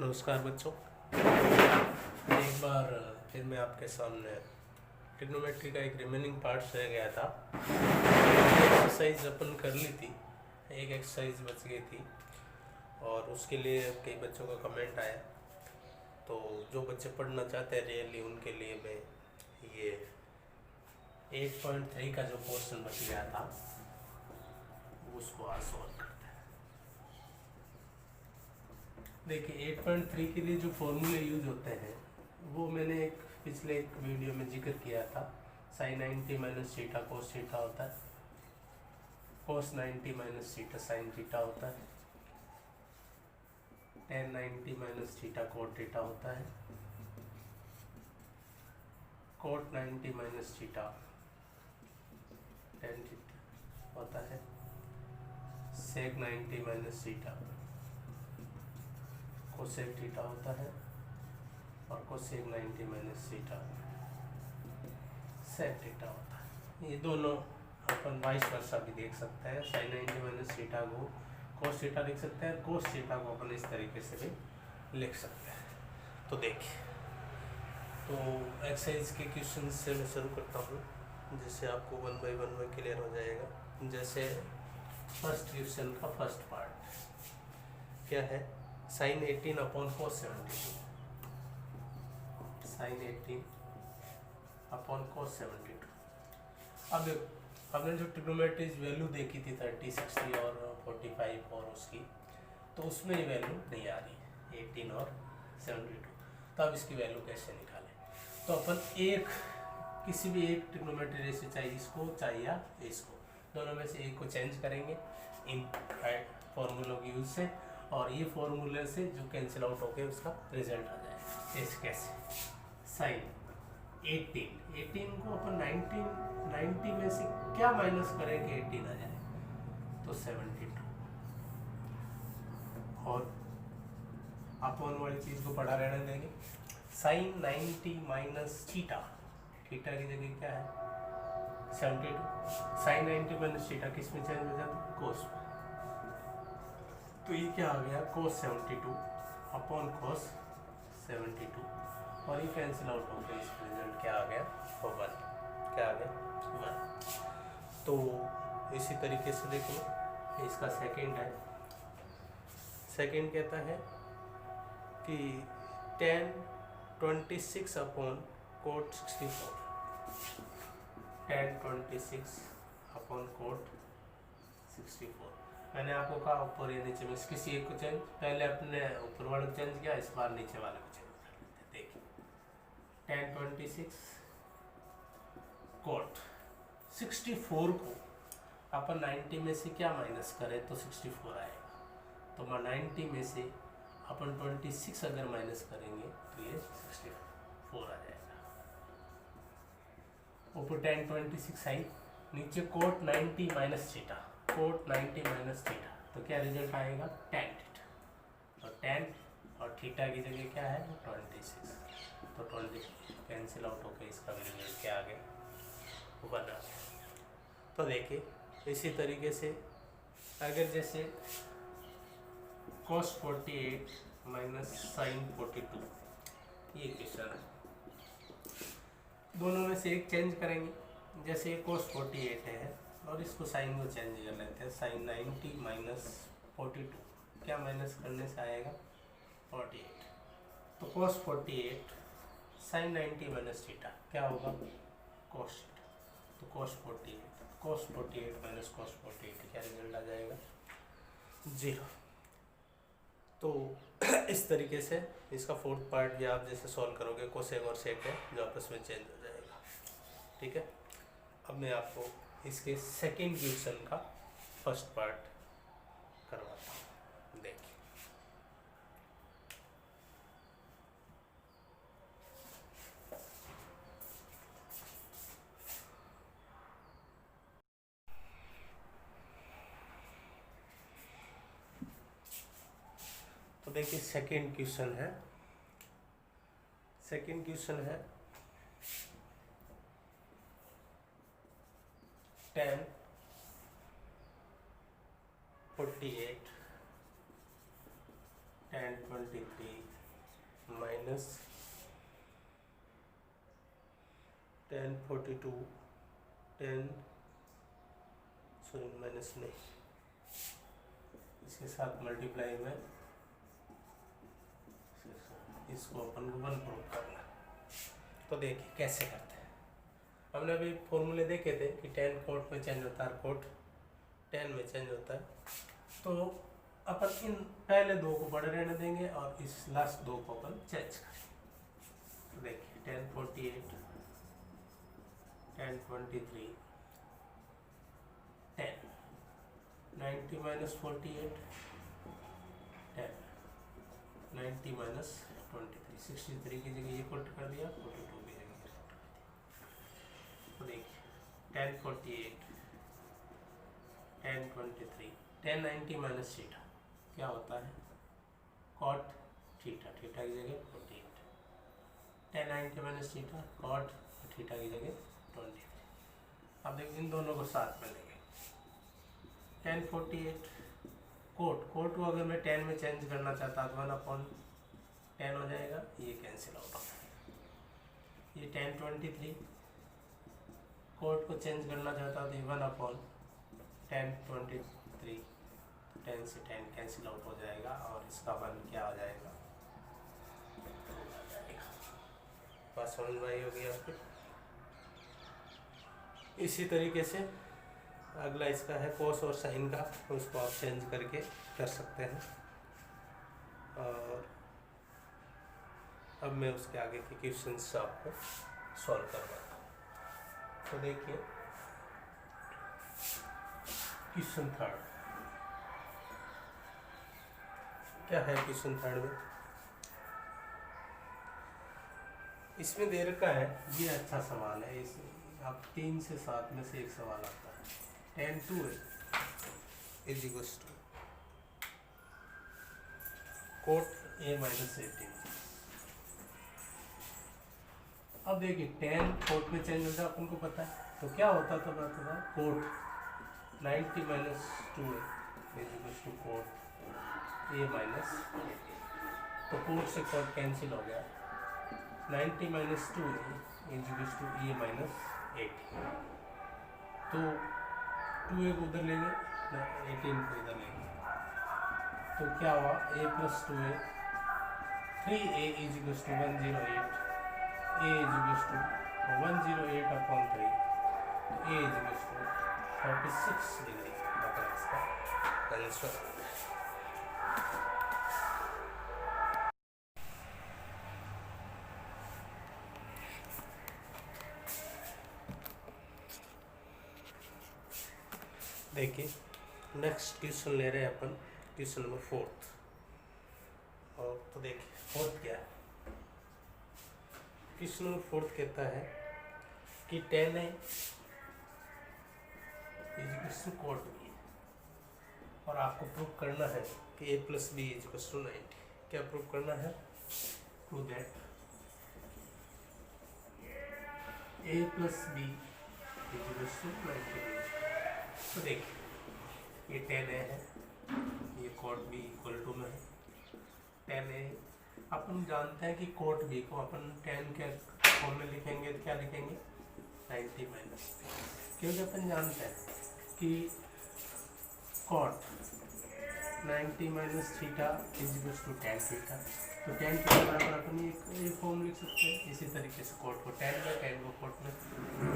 नमस्कार बच्चों, एक बार फिर मैं आपके सामने ट्रिग्नोमेट्री का एक रिमेनिंग पार्ट रह गया था। एक्सरसाइज अपन कर ली थी, एक एक्सरसाइज बच गई थी और उसके लिए कई बच्चों का कमेंट आया। तो जो बच्चे पढ़ना चाहते हैं रियली उनके लिए मैं ये 8.3 का जो पोर्शन बच गया था उसको आज सॉल्व करते हैं। देखिए 8.3 के लिए जो फॉर्मूले यूज होते हैं वो मैंने पिछले एक वीडियो में जिक्र किया था। Sine 90 minus theta cos theta होता है, cos 90 minus theta sine theta होता है, tan 90 minus theta cot theta होता है, cot 90 minus theta tan theta होता है, sec 90 minus theta cosec theta होता है और cosec 90 minus theta sec theta होता है। ये दोनों अपन वाइस वर्सा भी देख सकते हैं। साइन 90 माइनस थीटा को कोस थीटा लिख सकते हैं, कोस थीटा को अपन इस तरीके से भी लिख सकते हैं। तो देखिए, तो एक्सरसाइज के क्वेश्चन से मैं शुरू करता हूँ जिससे आपको वन बाय वन क्लियर हो जाएगा। जैसे फर्स्ट क्वेश्चन का फर्स्ट पार्ट क्या है, sine 18 upon cos 72, sine 18 upon cos 72। अब हमने जो ट्रिग्नोमेट्री वैल्यू देखी थी 30, 60 और 45 और उसकी, तो उसमें ये वैल्यू नहीं आ रही 18 और 72। तो अब इसकी वैल्यू कैसे निकालें? तो अपन किसी भी एक ट्रिग्नोमेट्री रेशियो चाहिए इसको चाहिए इसको, दोनों में से एक को चेंज करेंगे इन फॉर्मूलों की यूज से, और ये फॉर्मूले से जो कैंसिल आउट होके उसका रिजल्ट आ जाएगा। इस कैसे साइन 18 को अपन 90 में से क्या माइनस करें कि 18 आ जाए, तो 72। और अपॉन वाली चीज को पढ़ा रहने देंगे। साइन 90 माइनस थीटा, थीटा की जगह क्या है 72। साइन 90 माइनस थीटा किस में चेंज हो जाता है, कोस में। तो ये क्या आ गया कोस 72 अपॉन कोस 72, और ये कैंसिल आउट हो गया। इसका रिजल्ट क्या आ गया, 1। क्या आ गया 1। तो इसी तरीके से देखो इसका सेकंड है। सेकंड कहता है कि tan 26 upon coat 64, tan 26 upon coat 64। मैंने आपको कहा ऊपर या नीचे में किसी एक को चेंज, पहले अपने ऊपर वाले को चेंज किया, इस बार नीचे वाले को चेंज कर लेते हैं। देखिए tan 26 कोट 64 को अपन 90 में से क्या माइनस करें तो 64 आएगा। तो 90 में से अपन 26 अगर माइनस करेंगे तो ये 64 आ जाएगा। ऊपर tan 26 आई, नीचे cot 90 minus theta, cot 90 minus theta, तो क्या रिजल्ट आएगा tan थीटा। तो tan और थीटा की जगह क्या है 26, तो 20 कैंसिल आउट होकर इसका भी रिजल्ट क्या आ गया 1 आ गया। तो देखिए इसी तरीके से अगर जैसे cos 48 माइनस साइन 42, ये क्वेश्चन है, दोनों में से एक चेंज करेंगे। जैसे cos 48 है और इसको साइन को चेंज कर लेते हैं, साइन 90 माइनस 42, क्या माइनस करने से आएगा 48। तो cos 48 साइन 90 माइनस थीटा क्या होगा cos थीटा, तो cos 48 माइनस cos 48 क्या रिजल्ट आ जाएगा 0। तो इस तरीके से इसका फोर्थ पार्ट भी आप जैसे सॉल्व करोगे, कोसेक और सेक है जो आपस में चेंज हो जाएगा। ठीक है, अब मैं आपको इसके सेकंड क्वेश्चन का फर्स्ट पार्ट करवाता हूँ। देखिए तो देखिए सेकंड क्वेश्चन है, tan 48 tan 23 माइनस 1042 माइनस नहीं, इसके साथ मल्टीप्लाई में इसको अपन को 1 प्रूव करना। तो देखिए कैसे करते हैं। हमने अभी फॉर्मूले देखे थे कि 10 कोट में चेंज होता है, कोट 10 में चेंज होता है। तो अपन इन पहले दो को बड़े रहने देंगे और इस लास्ट दो को अपन चेंज करेंगे। तो देखिए 1048, 1023, 10, 90 माइनस 48, 10, 90 माइनस 23, 63 की जगह ये पुट कर दिया, 42 की जगह। तो देखिए 1048, 1023, 1090 माइनस थीटा क्या होता है, कॉट थीटा, थीटा की जगह 48, 1090 माइनस थीटा कॉट थीटा की जगह 23। अब देखिए इन दोनों को साथ में लेंगे। 1048 कोट को अगर मैं 10 में चेंज करना चाहता तो 1/10 हो जाएगा, ये कैंसिल आउट हो जाएगा। ये 1023 कोट को चेंज करना चाहता तो 1/1023, 10 से 10 कैंसिल आउट हो जाएगा और इसका वन क्या हो जाएगा, बात समझ में आई होगी आपको। इसी तरीके से अगला इसका है कोस और साइन का, उसको आप चेंज करके कर सकते हैं। और अब मैं उसके आगे के क्वेश्चंस आपको सॉल्व करवाता हूँ। तो देखिए क्वेश्चन थर्ड क्या है। क्वेश्चन थर्ड में इसमें दे रखा है, ये अच्छा सवाल है। इस आप 3 से 7 में से एक सवाल आता है। 10 is equals to cot a minus 18। अब देखिए 10 कोट में चेंज होता है, अपन को पता है। तो क्या होता था, पता था cot 90 minus 2a is equals to cot a minus 18। तो कोट से कोट कैंसिल हो गया, 90 minus 2a is equals to a minus 18। तो 2a को उधर लेंगे, 18 को इधर लेंगे, तो क्या हुआ, a plus 2a 3a is equals to 108, a is equals to 108/3, तो a is equals to 36 degree. मतलब इसका आंसर देखिए। नेक्स्ट क्वेश्चन ले रहे हैं अपन, क्वेश्चन नंबर 4। और तो देखिए 4 क्या है। क्वेश्चन नंबर 4 कहता है कि 10a is equals to cot b, और आपको प्रूव करना है कि a plus b is equals to 90। क्या प्रूव करना है, prove that a plus b is equals to 90। तो देखिए ये 10a है, ये कोट b इक्वल टू में है 10a। अपन जानते हैं कि कोट b को अपन 10 के फॉर्म में लिखेंगे तो क्या लिखेंगे, 90 माइनस, क्योंकि अपन जानते हैं कि cot 90 minus theta is equals to 10 theta. तो 10 के बराबर अपन ये फॉर्म लिख सकते हैं। इसी तरीके से कोट को 10 में, 10 को कोट में,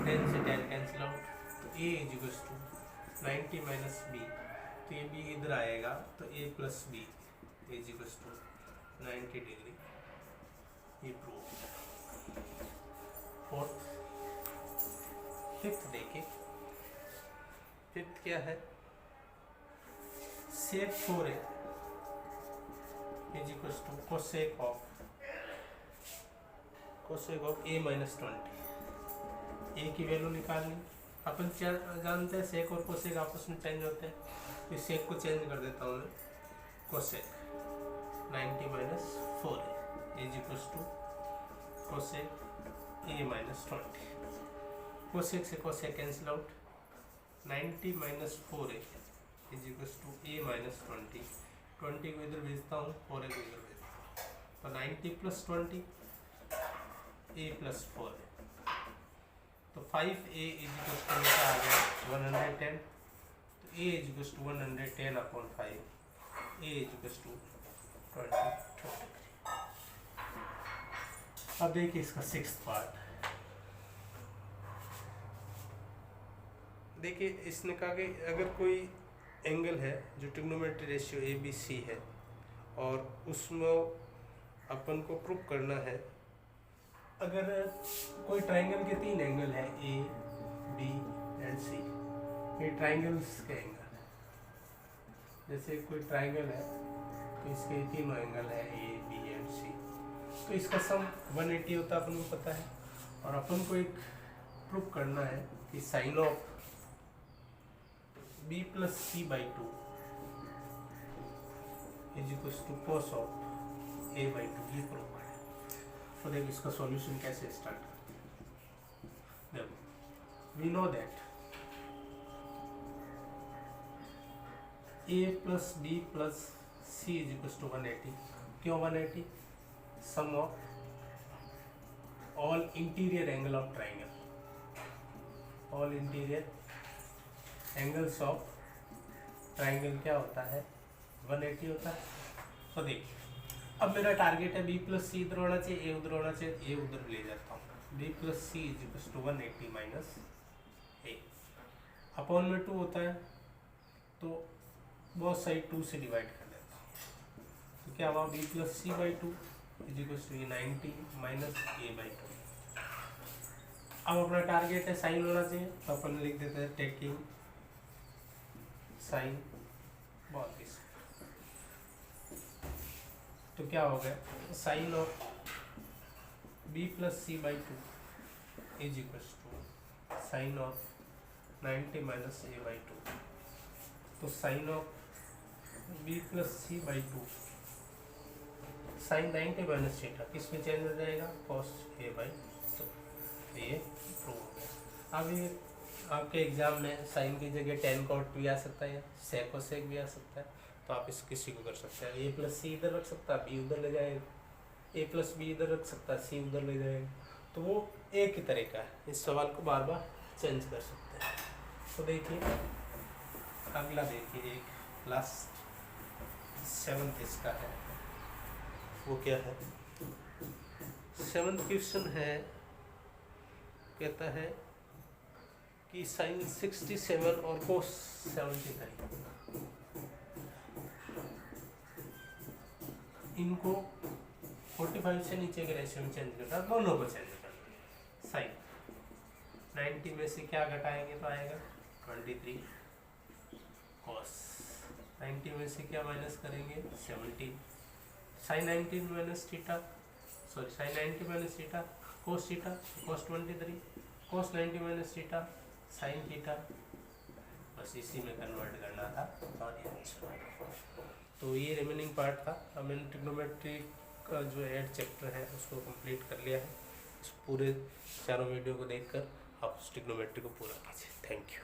10 से 10 कैंसिल आउट, तो a is equals to 90 minus b, तो ये b इधर आएगा, तो a plus b is equals to 90 degree. ये प्रूव। फोर्थ, फिफ्थ देखिए, फिफ्थ क्या है, sec 4a is equals to cosec of a minus 20। a की वैल्यू निकालनी, अपन जानते हैं सेक और कोसेक आपस में चेंज होते हैं। तो सेक को चेंज कर देता हूँ मैं, cosec 90 minus 4a is equals to cosec a minus 20। Cosec से cosec cancel out, 90 minus 4a is equals to a minus 20। 20 को इधर भेजता हूँ, 4a को इधर भेजता हूँ, तो 90 + 20 a + 4 है, तो 5a = आ गया 110, तो a = 110/5, a = 20. अब देखिए इसका 6th पार्ट। देखिए इसने कहा कि अगर कोई एंगल है जो ट्रिग्नोमेट्री रेशियो ABC है और उसमें अपन को प्रूव करना है, अगर कोई ट्राइंगल के 3 एंगल है A, B एंड C, ये ट्राइंगल्स के एंगल है। जैसे कोई ट्राइंगल है तो इसके तीनों एंगल है A, B एंड C, तो इसका सम 180 होता है, अपन को पता है। और अपन को एक प्रूव करना है कि sine of B + C/2 = cos of A/2, ये प्रूव करें। तो देखो इसका सॉल्यूशन कैसे स्टार्ट करते हैं। देखो we know that A + B + C = 180। क्यों 180? Sum of all interior angle of triangle, all interior angles of triangle क्या होता है, 180 होता है। तो देखिए अब मेरा टारगेट है B + C इधर होना चाहिए, A उधर होना चाहिए, A उधर ले जाता हूँ। B + C = 180 - A अपॉन में 2 होता है, तो बहुत साइड 2 से डिवाइड कर देता हूँ। तो क्या हुआ, B + C/2 = 90 - A/2। अब अपना टारगेट है साइन होना चाहिए, तो अपन लिख देते हैं टेकिंग साइन, बहुत ही। तो क्या हो गया, sine of B + C/2 = sine of 90 - A/2। तो sine of B + C/2 sine 90 - theta किस में चेंज हो जाएगा, cos A/2। ये प्रूव हो गया। अब ये आपके एग्जाम में साइन की जगह tan cot भी आ सकता है या sec और sec भी आ सकता है, तो आप इस किसी को कर सकते हैं। A + C इधर रख सकता है, B उधर ले जाएगा, A + B इधर रख सकता है, C उधर ले जाएगा। तो वो एक ही तरीका है, इस सवाल को बार बार चेंज कर सकते हैं। तो देखिए अगला, देखिए एक लास्ट 7th इसका है, वो क्या है। 7th क्वेश्चन है, कहता है कि साइन 67 और कोस 73 इनको 45 से नीचे के रेशियो में चेंज करना, दोनों को चेंज करना। साइन 90 में से क्या घटाएंगे तो आएगा 23, कॉस 90 में से क्या माइनस करेंगे 17, sine 90 - theta, sorry sine 90 - theta, cos theta cos 23, cos 90 - theta sin theta. बस इसी में कन्वर्ट करना था और ये आंसर। तो ये रिमेनिंग पार्ट था। अब मैंने ट्रिग्नोमेट्री का जो 8 चैप्टर है उसको कंप्लीट कर लिया है। इस पूरे चारों वीडियो को देखकर आप ट्रिग्नोमेट्री को पूरा कीजिए। Thank you.